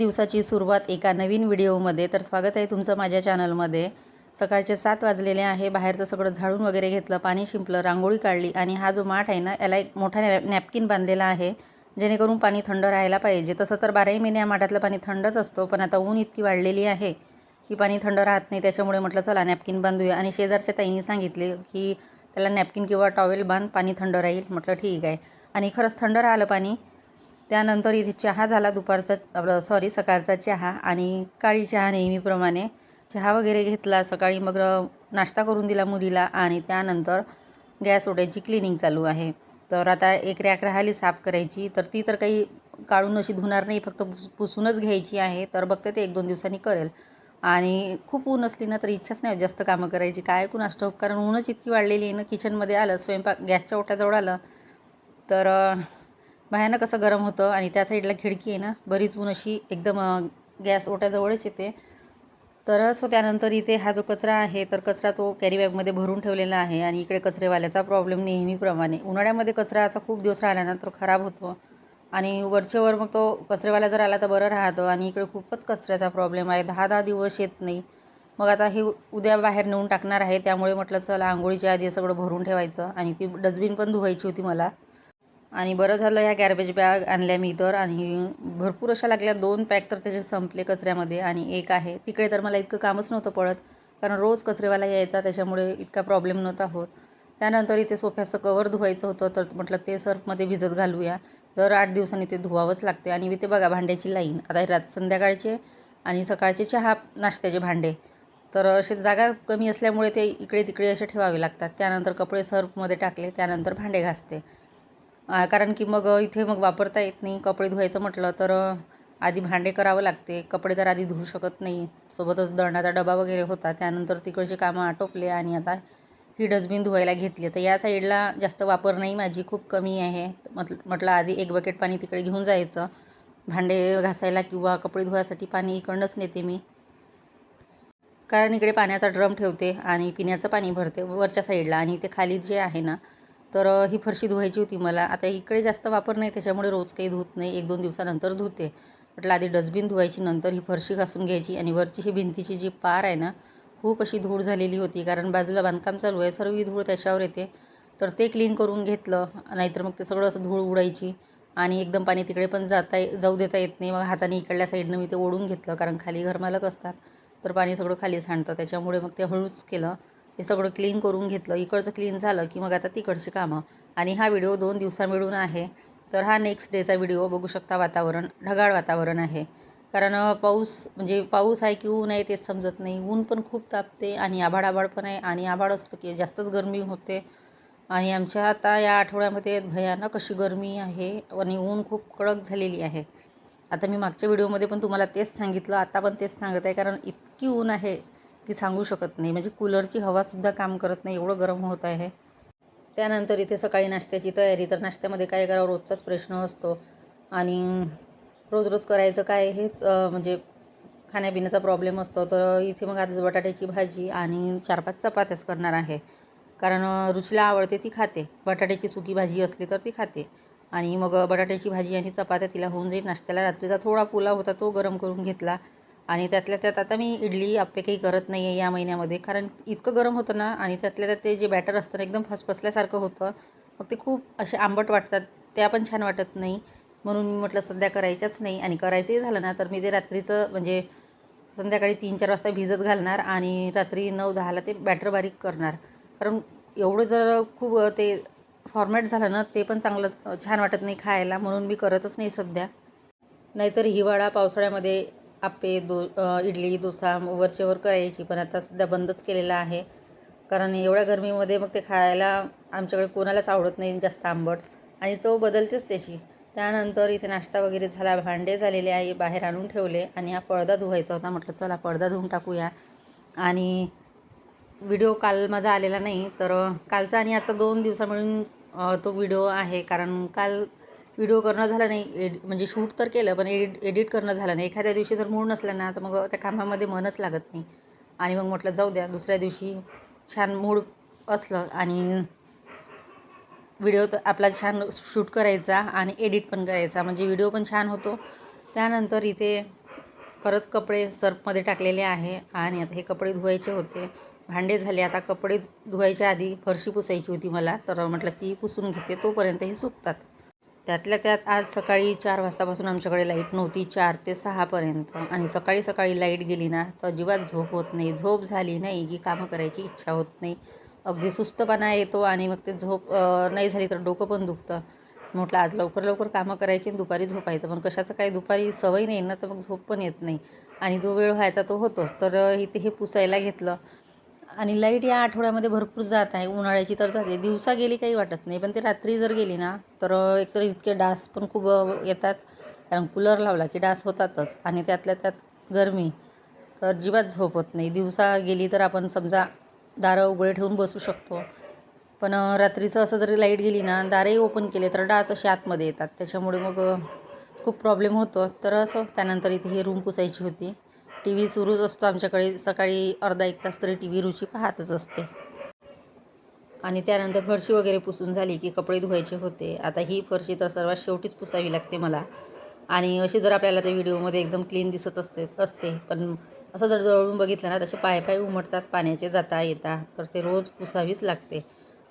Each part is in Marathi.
दिवसाची सुरुवात एका नवीन व्हिडिओमध्ये. तर स्वागत आहे तुमचं माझ्या चॅनलमध्ये. सकाळचे 7 वाजलेले आहे. बाहेरचं सगळं झाडून वगैरे घेतलं, पाणी शिंपलं, रांगोळी काढली आणि हा जो माठ आहे ना, याला एक मोठा नॅपकिन बांधलेला आहे, जेणेकरून पाणी थंड राहायला पाहिजे. तसं तर 12ही महिने या माठातलं पाणी थंडच असतो, पण आता ऊन इतकी वाढलेली आहे की पाणी थंड राहत नाही. त्याच्यामुळे म्हटलं चला नॅपकिन बांधूया. आणि शेजारच्या ताईंनी सांगितले की त्याला नॅपकिन किंवा टॉवेल बांध, पाणी थंड राहील. म्हटलं ठीक आहे. आणि खरंच थंड राहिलं पाणी. त्यानंतर इथे चहा झाला, दुपारचा सकाळचा चहा आणि काळी चहा नेहमीप्रमाणे. चहा वगैरे घेतला सकाळी. मग नाश्ता करून दिला मुलीला आणि त्यानंतर गॅस ओढ्याची क्लिनिंग चालू आहे. तर आता एक रॅक राहिली साफ करायची, तर ती तर काही काढून अशी धुणार नाही, फक्त पुसूनच घ्यायची आहे. तर बघते ते 1-2 दिवसांनी करेल. आणि खूप ऊन असली ना तर इच्छाच नाही जास्त कामं करायची. काय कुणास ठाऊक, कारण ऊनच इतकी वाढलेली आहे ना. किचनमध्ये आलं, स्वयंपाक गॅसच्या ओट्याजवळ आलं तर भयानक असं गरम होतं. आणि त्या साईडला खिडकी आहे ना, बरीच ऊन अशी एकदम गॅस ओट्याजवळच येते. तर त्यानंतर इथे हा जो कचरा आहे, तर कचरा तो कॅरी बॅगमध्ये भरून ठेवलेला आहे. आणि इकडे कचरेवाल्याचा प्रॉब्लेम नेहमीप्रमाणे. उन्हाळ्यामध्ये कचरा असा खूप दिवस राहिला ना तर खराब होतो. आणि वरचेवर मग तो कचरेवाला जर आला तर बरं राहतं. आणि इकडे खूपच कचऱ्याचा प्रॉब्लेम आहे. 10-10 दिवस येत नाही. मग आता हे उद्या बाहेर नेऊन टाकणार आहे. त्यामुळे म्हटलं चला आंघोळीच्या आधी सगळं भरून ठेवायचं. आणि ती डस्टबिन पण धुवायची होती मला. आणि बरं झालं ह्या गॅर्बेज बॅग आणल्या मी तर. आणि भरपूर अशा लागल्या. 2 पॅक तर त्याचे संपले कचऱ्यामध्ये आणि एक आहे तिकडे. तर मला इतकं कामच नव्हतं पडत, कारण रोज कचरेवाला यायचा, त्याच्यामुळे इतका प्रॉब्लेम नव्हता होत. त्यानंतर इथे सोफ्याचं कवर धुवायचं होतं, तर म्हटलं ते सर्फमध्ये भिजत घालूया. दर 8 दिवसांनी ते धुवावंच लागते. आणि इथे बघा भांड्याची लाईन. आता संध्याकाळचे आणि सकाळचे चहा नाश्त्याचे भांडे, तर असे जागा कमी असल्यामुळे ते इकडे तिकडे असे ठेवावे लागतात. त्यानंतर कपडे सर्फमध्ये टाकले, त्यानंतर भांडे घासते. कारण की मग इथे मग वापरता येत नाही. कपडे धुवायचं म्हटलं तर आधी भांडे करावं लागते. कपडे तर आधी धुवू शकत नाही. सोबतच दळणाचा डबा वगैरे होता. त्यानंतर तिकडचे कामं आटोपले आणि आता ही डस्टबिन धुवायला घेतली. तर या साईडला जास्त वापर नाही, माझी खूप कमी आहे. म्हटलं आधी 1 बकेट पाणी तिकडे घेऊन जायचं. भांडे घासायला किंवा कपडे धुवायसाठी पाणी इकडनंच नेते मी, कारण इकडे पाण्याचा ड्रम ठेवते आणि पिण्याचं पाणी भरते वरच्या साईडला. आणि ते खाली जे आहे ना, तर ही फरशी धुवायची होती मला. आता इकडे जास्त वापर नाही, त्याच्यामुळे रोज काही धुत नाही, 1-2 दिवसानंतर धुते. म्हटलं आधी डस्टबिन धुवायची, नंतर ही फरशी घासून घ्यायची. आणि वरची ही भिंतीची जी पार आहे ना, खूप अशी धूळ झालेली होती, कारण बाजूला बांधकाम चालू आहे, सर्व धूळ त्याच्यावर येते. तर ते क्लीन करून घेतलं, नाहीतर मग ते सगळं असं धूळ उडायची. आणि एकदम पाणी तिकडे पण जाऊ देता येत नाही. मग हाताने इकडल्या साईडनं मी ते ओढून घेतलं, कारण खाली घरमालक असतात तर पाणी सगळं खाली सांडतं. त्याच्यामुळे मग ते हळूच केलं. ते सगळं क्लीन करून घेतलं. इकडचं क्लीन झालं की मग आता तिकडची कामं. आणि हा व्हिडिओ 2 दिवसा मिळून आहे. तर हा नेक्स्ट डेचा व्हिडिओ. बघू शकता वातावरण, ढगाळ वातावरण आहे. कारण पाऊस आहे की ऊन आहे तेच समजत नाही. ऊन पण खूप तापते आणि आभाळ पण आहे. आणि आभाळ असलं की जास्तच गरमी होते. आणि आमच्या आता या आठवड्यामध्ये भयानक अशी गरमी आहे आणि ऊन खूप कडक झालेली आहे. आता मी मागच्या व्हिडिओमध्ये पण तुम्हाला तेच सांगितलं, आता पण तेच सांगत आहे, कारण इतकी ऊन आहे की सांगू शकत नाही. म्हणजे कूलरची हवासुद्धा काम करत नाही, एवढं गरम होत आहे. त्यानंतर इथे सकाळी नाश्त्याची तयारी. तर नाश्त्यामध्ये काय करावं रोजचाच प्रश्न असतो. आणि रोज करायचं काय हेच खाण्यापिण्याचा प्रॉब्लेम असतो. तर इथे मग आज बटाट्याची भाजी आणि 4-5 चपात्याच करणार आहे, कारण रुचीला आवडते, ती खाते. बटाट्याची सुकी भाजी असली तर ती खाते. आणि मग बटाट्याची भाजी आणि चपात्या तिला होऊन जाईल. नाश्त्याला रात्रीचा थोडा पुलाव होता, तो गरम करून घेतला. आणि त्यातल्या त्यात आता मी इडली आप्पे काही करत नाही आहे या महिन्यामध्ये, कारण इतकं गरम होतं ना. आणि त्यातल्या त्यात ते जे बॅटर असतं ना, एकदम फसफसल्यासारखं होतं. मग ते खूप असे आंबट वाटतात, त्या पण छान वाटत नाही. म्हणून मी म्हटलं सध्या करायच्याच नाही. आणि करायचंही झालं ना तर मी ते रात्रीचं संध्याकाळी 3-4 वाजता भिजत घालणार आणि रात्री 9-10ला ते बॅटर बारीक करणार. कारण एवढं जर खूप ते फॉर्मॅट झालं ना, ते पण चांगलं छान वाटत नाही खायला. म्हणून मी करतच नाही सध्या. नाहीतर हिवाळा पावसाळ्यामध्ये आप्पे इडली डोसा वरचेवर करायची, पण आता सध्या बंदच केलेलं आहे. कारण एवढ्या गरमीमध्ये मग ते खायला आमच्याकडे कोणालाच आवडत नाही जास्त आंबट. आणि चव बदलतेच त्याची. त्यानंतर इथे नाश्ता वगैरे झाला, भांडे झालेले आहे, बाहेर आणून ठेवले. आणि हा पडदा धुवायचा होता, म्हटलं चला पडदा धुवून टाकूया. आणि व्हिडिओ काल माझा आलेला नाही, तर कालचा आणि आजचा 2 दिवसा मिळून तो व्हिडिओ आहे. कारण काल व्हिडिओ करणं झालं नाही, म्हणजे शूट तर केलं पण एडिट करणं झालं नाही. एखाद्या दिवशी जर मूड नसला ना तर मग त्या कामामध्ये मनच लागत नाही. आणि मग म्हटलं जाऊ द्या, दुसऱ्या दिवशी छान मूड असलं आणि व्हिडिओ तर आपला छान शूट करायचा आणि एडिट पण करायचा, म्हणजे व्हिडिओ पण छान होतो. त्यानंतर इथे परत कपडे सर्फमध्ये टाकलेले आहे आणि आता हे कपडे धुवायचे होते. भांडे झाले. आता कपडे धुवायच्या आधी फरशी पुसायची होती मला, तर म्हटलं ती पुसून घेते, तोपर्यंत हे सुकतात. त्यातल्या त्यात आज सकाळी 4 वाजतापासून आमच्याकडे लाईट नव्हती, 4 ते 6 पर्यंत. आणि सकाळी सकाळी लाईट गेली ना तर अजिबात झोप होत नाही. झोप झाली नाही की कामं करायची इच्छा होत नाही. अगदी सुस्तपणा येतो आणि मग ते झोप नाही झाली तर डोकं पण दुखतं. म्हटलं आज लवकर लवकर कामं करायची आणि दुपारी झोपायचं, पण कशाचं काय दुपारी सवय नाही ना, तर मग झोप पण येत नाही आणि जो वेळ व्हायचा तो होतोच. तर इथे हे पुसायला घेतलं. आणि लाईट या आठवड्यामध्ये भरपूर जात आहे. उन्हाळ्याची तर जाते, दिवसा गेली काही वाटत नाही, पण ते रात्री जर गेली ना तर एकतर इतके डास पण खूप येतात, कारण कूलर लावला की डास होतातच आणि त्यातल्या त्यात गरमी, तर अजिबात झोप होत नाही. दिवसा गेली तर आपण समजा दारं उघडे ठेवून बसू शकतो, पण रात्रीचं असं जरी लाईट गेली ना, दारही ओपन केले तर डास असे आतमध्ये येतात, त्याच्यामुळे मग खूप प्रॉब्लेम होतो. तर असं त्यानंतर इथे ही रूम पुसायची होती. टी व्ही सुरूच असतो आमच्याकडे, सकाळी अर्धा 1 तास तरी टी व्ही रुची पाहतच असते. आणि त्यानंतर फरशी वगैरे पुसून झाली की कपडे धुवायचे होते. आता ही फरशी तर सर्वात शेवटीच पुसावी लागते मला. आणि अशी जर आपल्याला त्या व्हिडिओमध्ये एकदम क्लीन दिसत असते, पण असं जर जवळून बघितलं ना, तसे पाय पाय उमटतात पाण्याचे जाता येता, तर ते रोज पुसावीच लागते.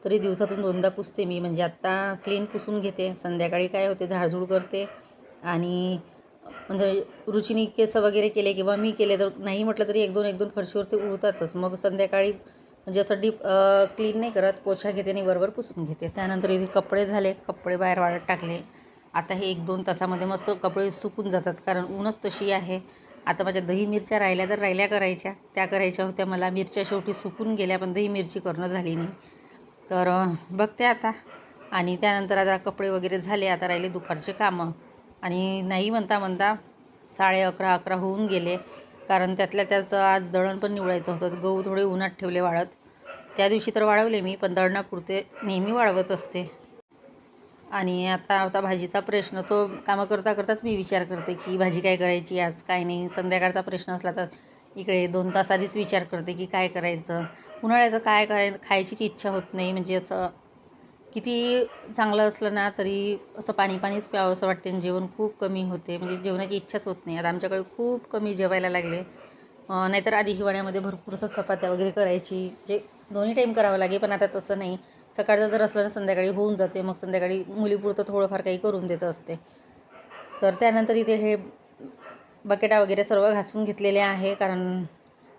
तरी दिवसातून 2दा पुसते मी. म्हणजे आत्ता क्लीन पुसून घेते, संध्याकाळी काय होते झाडझूड करते. आणि म्हणजे रुचीने केस वगैरे केले किंवा मी केले तर नाही म्हटलं तरी 1-2 फरशीवरती उडतातच. मग संध्याकाळी म्हणजे असं डीप क्लीन नाही करत, पोछा घेते आणि बरोबर पुसून घेते. त्यानंतर इथे कपडे झाले, कपडे बाहेर वाळत टाकले. आता हे 1-2 तासामध्ये मस्त कपडे सुकून जातात, कारण ऊनच तशी आहे. आता माझ्या दही मिरच्या राहिल्या तर राहिल्या करायच्या, त्या करायच्या होत्या मला. मिरच्या शेवटी सुकून गेल्या, पण दही मिरची करणं झाली नाही. तर बघते आता. आणि त्यानंतर आता कपडे वगैरे झाले, आता राहिले दुपारचे कामं. आणि नाही म्हणता म्हणता 11:30 होऊन गेले, कारण त्यातल्या त्याचं आज दळण पण निवडायचं होतं. गहू थोडे उन्हात ठेवले वाळत. त्या दिवशी तर वाळवले मी, पण दळणापुरते नेहमी वाळवत असते. आणि आता होता भाजीचा प्रश्न. तो कामं करता करताच मी विचार करते की भाजी काय करायची आज, काय नाही. संध्याकाळचा प्रश्न असला तर इकडे 2 तास आधीच विचार करते की काय करायचं. उन्हाळ्याचं काय खायचीच इच्छा होत नाही. म्हणजे असं किती चांगलं असलं ना तरी असं पाणी पाणीच प्यावं असं वाटते आणि जेवण खूप कमी होते. म्हणजे जेवणाची इच्छाच होत नाही. आता आमच्याकडे खूप कमी जेवायला लागले. नाहीतर आधी हिवाळ्यामध्ये भरपूर असं चपात्या वगैरे करायची, जे दोन्ही टाईम करावं लागे, पण आता तसं नाही. सकाळचं जर असलं ना संध्याकाळी होऊन जाते. मग संध्याकाळी मुलीपुरतं थोडंफार काही करून देत असते. तर त्यानंतर इथे हे बकेटा वगैरे सर्व घासून घेतलेले आहे, कारण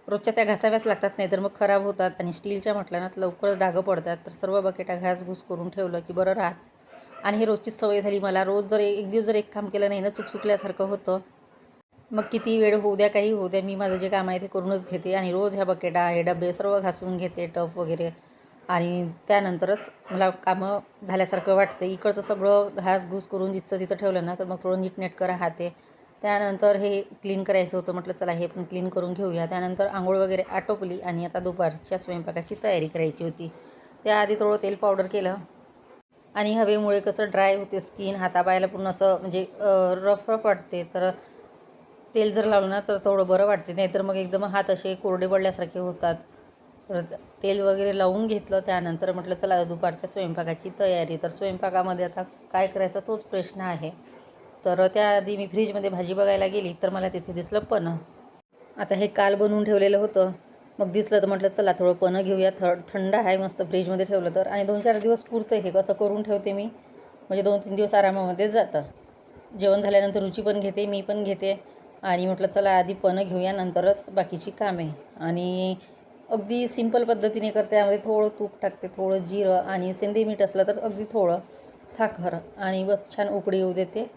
रोजच्या त्या घासाव्याच लागतात, नाही तर मग खराब होतात. आणि स्टीलच्या म्हटलं ना तर लवकरच डागं पडतात. तर सर्व बकेटा घासघूस करून ठेवलं की बरं राहत. आणि ही रोजचीच सवय झाली मला. रोज जर एक दिवस जर एक काम केलं नाही ना, चुकचुकल्यासारखं होतं. मग किती वेळ होऊ द्या, काही होऊ द्या, मी माझं जे काम आहे ते करूनच घेते. आणि रोज ह्या बकेटा, हे डबे सर्व घासून घेते, टप वगैरे. आणि त्यानंतरच मला कामं झाल्यासारखं वाटते. इकडचं सगळं घासघूस करून जिथं तिथं ठेवलं ना तर मग थोडं नीटनेटकं राहते. त्यानंतर हे क्लीन करायचं होतं, म्हटलं चला हे पण क्लीन करून घेऊया. त्यानंतर आंघोळ वगैरे आटोपली आणि आता दुपारच्या स्वयंपाकाची तयारी करायची होती. त्याआधी थोडं तेल पावडर केलं. आणि हवेमुळे कसं ड्राय होते स्किन, हातापायाला पूर्ण असं म्हणजे रफ रफ वाटते. तर तेल जर लावलं ना तर थोडं बरं वाटते, नाहीतर मग एकदम हात असे कोरडे पडल्यासारखे होतात. तर तेल वगैरे लावून घेतलं. त्यानंतर म्हटलं चला आता दुपारच्या स्वयंपाकाची तयारी. तर स्वयंपाकामध्ये आता काय करायचा तोच प्रश्न आहे. तर त्याआधी मी फ्रीजमध्ये भाजी बघायला गेली तर मला तिथे दिसलं पन्हं. आता हे काल बनवून ठेवलेलं होतं, मग दिसलं तर म्हटलं चला थोडं पन्हं घेऊया. थंड आहे मस्त, फ्रीजमध्ये ठेवलं तर. आणि 2-4 दिवस पुरतं हे कसं करून ठेवते मी, म्हणजे 2-3 दिवस आरामामध्ये जातं. जेवण झाल्यानंतर रुची पण घेते, मी पण घेते. आणि म्हटलं चला आधी पन्हं घेऊया, नंतरच बाकीची कामे. आणि अगदी सिंपल पद्धतीने करते. त्यामध्ये थोडं तूप टाकते, थोडं जिरं आणि सेंधे मीठ असलं तर अगदी थोडं, साखर, आणि बस छान उकळी येऊ देते.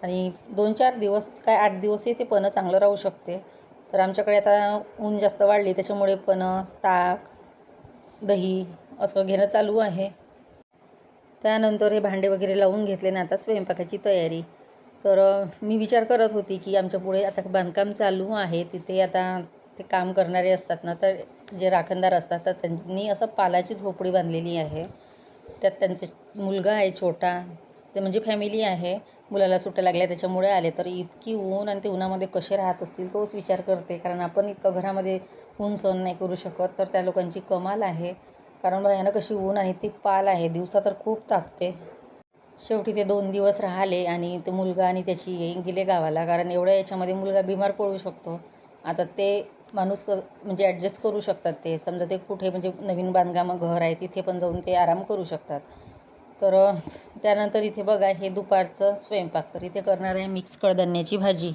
आणि 2-4 दिवस काय 8 दिवसही ते पन्हं चांगलं राहू शकते. तर आमच्याकडे आता ऊन जास्त वाढली त्याच्यामुळे पन्हं, ताक, दही असं घेणं चालू आहे. त्यानंतर हे भांडे वगैरे लावून घेतले ना, आता स्वयंपाकाची तयारी. तर मी विचार करत होती की आमच्या पुढे आता बांधकाम चालू आहे, तिथे आता ते काम करणारे असतात ना, तर जे राखणदार असतात तर त्यांनी असं पालाची झोपडी बांधलेली आहे. त्यात त्यांचा मुलगा आहे छोटा, ते म्हणजे फॅमिली आहे. मुलाला सुट्ट्या लागल्या त्याच्यामुळे आले. तर इतकी ऊन आणि ते उन्हामध्ये कसे राहत असतील तोच विचार करते, कारण आपण इतकं घरामध्ये ऊन सहन नाही करू शकत. तर त्या लोकांची कमाल आहे, कारण भयानक अशी ऊन आणि ती पाल आहे. दिवसा तर खूप तापते. शेवटी ते 2 दिवस राहिले आणि तो मुलगा आणि त्याची आई गेले गावाला, कारण एवढ्या याच्यामध्ये मुलगा बिमार पडू शकतो. आता ते माणूस म्हणजे ॲडजस्ट करू शकतात. ते समजा ते कुठे म्हणजे नवीन बांधकाम घर आहे तिथे पण जाऊन ते आराम करू शकतात. तर त्यानंतर इथे बघा हे दुपारचं स्वयंपाक. तर इथे करणार आहे मिक्स कडधान्याची भाजी.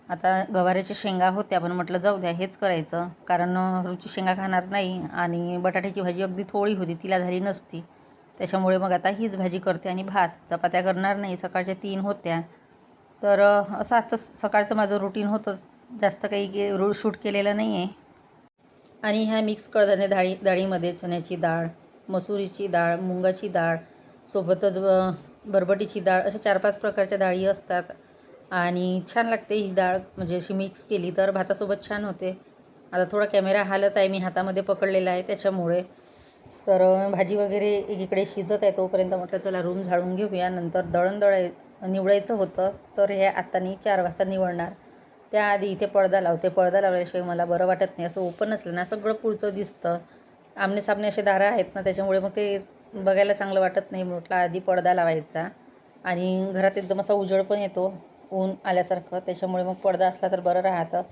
आता गवारीच्या शेंगा होत्या पण म्हटलं जाऊ द्या हेच करायचं, कारण रुची शेंगा खाणार नाही आणि बटाट्याची भाजी अगदी थोडी होती, तिला झाली नसती. त्याच्यामुळे मग आता हीच भाजी करते आणि भात. चपात्या करणार नाही, सकाळच्या 3 होत्या. तर असं आजचं सकाळचं माझं रुटीन होतं. जास्त काही शूट केलेलं नाही आहे. आणि ह्या मिक्स कडधान्य डाळीमध्ये चण्याची डाळ, मसुरीची डाळ, मुगाची डाळ, सोबतच बरबटीची डाळ, अशा 4-5 प्रकारच्या डाळी असतात. आणि छान लागते ही डाळ, म्हणजे अशी मिक्स केली तर भातासोबत छान होते. आता थोडा कॅमेरा हालत आहे, मी हातामध्ये पकडलेला आहे त्याच्यामुळे. तर भाजी वगैरे एकीकडे शिजत आहे, तोपर्यंत म्हटलं चला रूम झाडून घेऊया. नंतर निवडायचं होतं, तर हे आत्तानी 4 वाजता निवडणार. त्याआधी इथे पडदा लावते. पडदा लावल्याशिवाय मला बरं वाटत नाही. असं ओपन असलं ना सगळं पुढचं दिसतं. आमने-सामने असे दारं आहेत ना, त्याच्यामुळे मग ते बघायला चांगलं वाटत नाही. म्हटलं आधी पडदा लावायचा आणि घरात एकदम असा उजेड पण येतो, ऊन आल्यासारखं. त्याच्यामुळे मग पडदा असला तर बरं राहतं.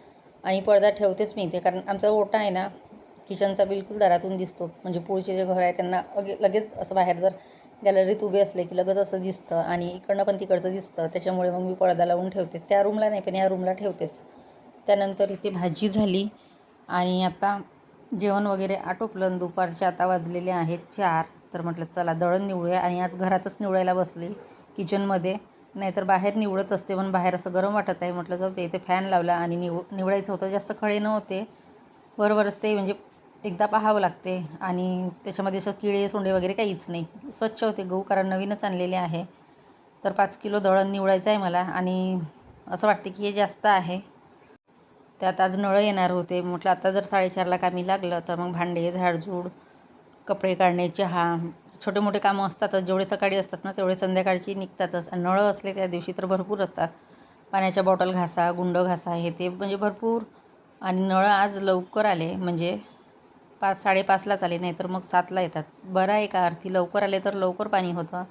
आणि पडदा ठेवतेच मी इथे, कारण आमचा ओटा आहे ना किचनचा, बिलकुल दारातून दिसतो. म्हणजे पुढचे जे घर आहे त्यांना लगेच असं बाहेर जर गॅलरीत उभे असले की लगेच असं दिसतं आणि इकडनं पण तिकडचं दिसतं. त्याच्यामुळे मग मी पडदा लावून ठेवते. त्या रूमला नाही पण या रूमला ठेवतेच. त्यानंतर इथे भाजी झाली आणि आता जेवण वगैरे आटोपलं. दुपारचे आता वाजलेले आहेत 4. तर म्हटलं चला दळण निवडूया. आणि आज घरातच निवडायला बसली किचनमध्ये, नाहीतर बाहेर निवडत असते, पण बाहेर असं गरम वाटत आहे. म्हटलं जाऊ ते इथे फॅन लावला आणि निवडायचं होतं. जास्त खडे नव्हते, वरवरच ते म्हणजे एकदा पाहावं लागते. आणि त्याच्यामध्ये असं किडे सोंडे वगैरे काहीच नाही, स्वच्छ होते गहू, कारण नवीनच आणलेले आहे. तर 5 किलो दळण निवडायचं आहे मला आणि असं वाटते की हे जास्त आहे. त्यात आज नळं येणार होते. म्हटलं आता जर 4:30ला कामी लागलं तर मग भांडे, झाडझूड, कपडे काढणे, चहा, छोटे मोठे कामं असतातच. जेवढे सकाळी असतात ना तेवढे संध्याकाळची निघतातच. आणि नळं असले त्या दिवशी तर भरपूर असतात. पाण्याच्या बॉटल घासा, गुंड घासा, हे ते म्हणजे भरपूर. आणि नळं आज लवकर आले, म्हणजे 5-5:30लाच आले, नाही तर मग 7ला येतात. बरं आहे का अर्थी, लवकर आले तर लवकर पाणी होतं.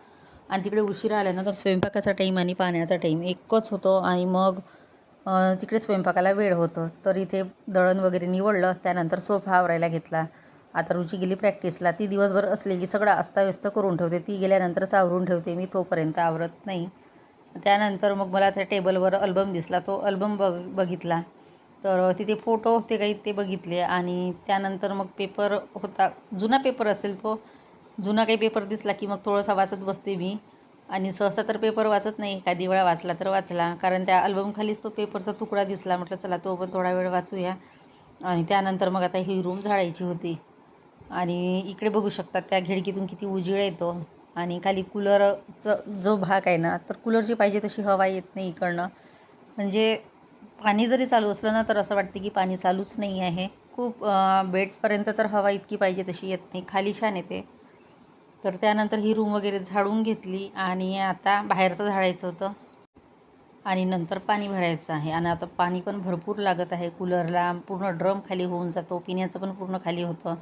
आणि तिकडे उशिरा आलं ना तर स्वयंपाकाचा टाईम आणि पाण्याचा टाईम एकच होतो आणि मग तिकडे स्वयंपाकाला वेळ होतो. तर इथे दळण वगैरे निवडलं. त्यानंतर सोफा आवरायला घेतला. आता रुची गेली प्रॅक्टिसला. ती दिवसभर असली की सगळं अस्ताव्यस्त करून ठेवते. ती गेल्यानंतरच आवरून ठेवते मी, तोपर्यंत आवरत नाही. त्यानंतर मग मला त्या टेबलवर अल्बम दिसला. तो अल्बम बघितला. तर तिथे फोटो होते काही, ते बघितले. आणि त्यानंतर मग पेपर होता, जुना पेपर असेल तो. जुना काही पेपर दिसला की मग थोडंसं वाचत बसते मी. आणि सहसा तर पेपर वाचत नाही, एखादी वेळा वाचला तर वाचला, कारण त्या अल्बमखालीच तो पेपरचा तुकडा दिसला. म्हटलं चला तो पण थोडा वेळ वाचूया. आणि त्यानंतर मग आता ही रूम झाडायची होती. आणि इकडे बघू शकतात त्या खिडकीतून किती उजेड येतो. आणि खाली कूलरचं जो भाग आहे ना, तर कूलरची पाहिजे तशी हवा येत नाही इकडनं. म्हणजे पाणी जरी चालू असलं ना तर असं वाटते की पाणी चालूच नाही आहे. खूप बेडपर्यंत तर हवा इतकी पाहिजे तशी येत नाही, खाली छान येते. तर त्यानंतर ही रूम वगैरे झाडून घेतली आणि आता बाहेरचं झाडायचं होतं आणि नंतर पाणी भरायचं आहे. आणि आता पाणी पण भरपूर लागत आहे कूलरला. पूर्ण ड्रम खाली होऊन जातो, पिण्याचं पण पूर्ण खाली होतं.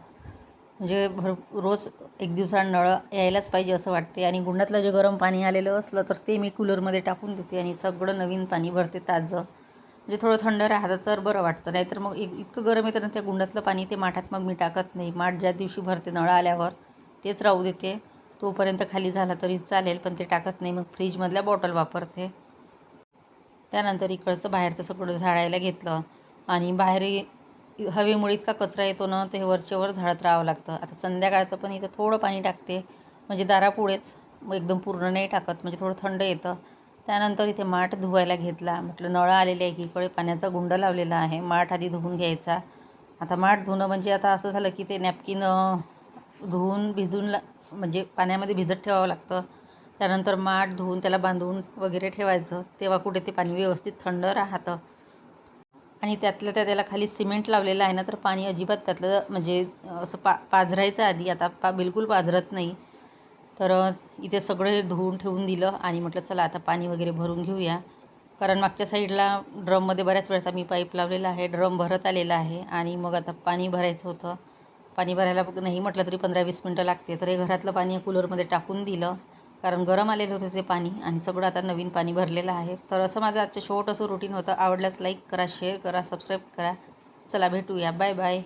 म्हणजे रोज 1 दिवसाआड नळं यायलाच पाहिजे असं वाटते. आणि गुंडातलं जे गरम पाणी आलेलं असलं तर ते मी कूलरमध्ये टाकून देते आणि सगळं नवीन पाणी भरते ताजं. म्हणजे थोडं थंड राहतं तर बरं वाटतं. नाहीतर मग इतकं गरम येतं ना त्या गुंडातलं पाणी, ते माठात मग मी टाकत नाही. माठ ज्या दिवशी भरते नळं आल्यावर तेच राहू देते. तोपर्यंत खाली झाला तरी चालेल, पण ते टाकत नाही. मग फ्रीजमधल्या बॉटल वापरते. त्यानंतर इकडचं बाहेरचं सगळं झाडायला घेतलं. आणि बाहेर हवेमुळे इतका कचरा येतो ना, ते वरचेवर झाडत राहावं लागतं. आता संध्याकाळचं पण इथं थोडं पाणी टाकते, म्हणजे दारापुढेच, मग एकदम पूर्ण नाही टाकत, म्हणजे थोडं थंड येतं. त्यानंतर इथे माठ धुवायला घेतला. म्हटलं नळं आलेले आहे की इकडे पाण्याचा गुंड लावलेला आहे, माठ आधी धुवून घ्यायचा. आता माठ धुणं म्हणजे आता असं झालं की ते नॅपकिन धुवून म्हणजे पाण्यामध्ये भिजत ठेवावं लागतं. त्यानंतर माठ धुवून त्याला बांधून वगैरे ठेवायचं, तेव्हा कुठे ते पाणी व्यवस्थित थंड राहतं. आणि त्यातल्या त्याला खाली सिमेंट लावलेलं आहे ना, तर पाणी अजिबात त्यातलं म्हणजे असं पाझरायचं आधी, आता बिलकुल पाझरत नाही. तर इथे सगळे धुवून ठेवून दिलं आणि म्हटलं चला आता पाणी वगैरे भरून घेऊया. कारण मागच्या साईडला ड्रममध्ये बऱ्याच वेळेचा मी पाईप लावलेला आहे, ड्रम भरत आलेला आहे. आणि मग आता पाणी भरायचं होतं. पाणी भरायला नाही म्हटलं तरी 15-20 मिनटं लागते. तर हे घरातलं पाणी कूलरमध्ये टाकून दिलं, कारण गरम आलेलं होतं ते पाणी आणि सगळं आता नवीन पाणी भरलेलं आहे. तर असं माझं आजचं छोटंसं रुटीन होतं. आवडल्यास लाईक करा, शेअर करा, सबस्क्राईब करा. चला भेटूया. Bye bye.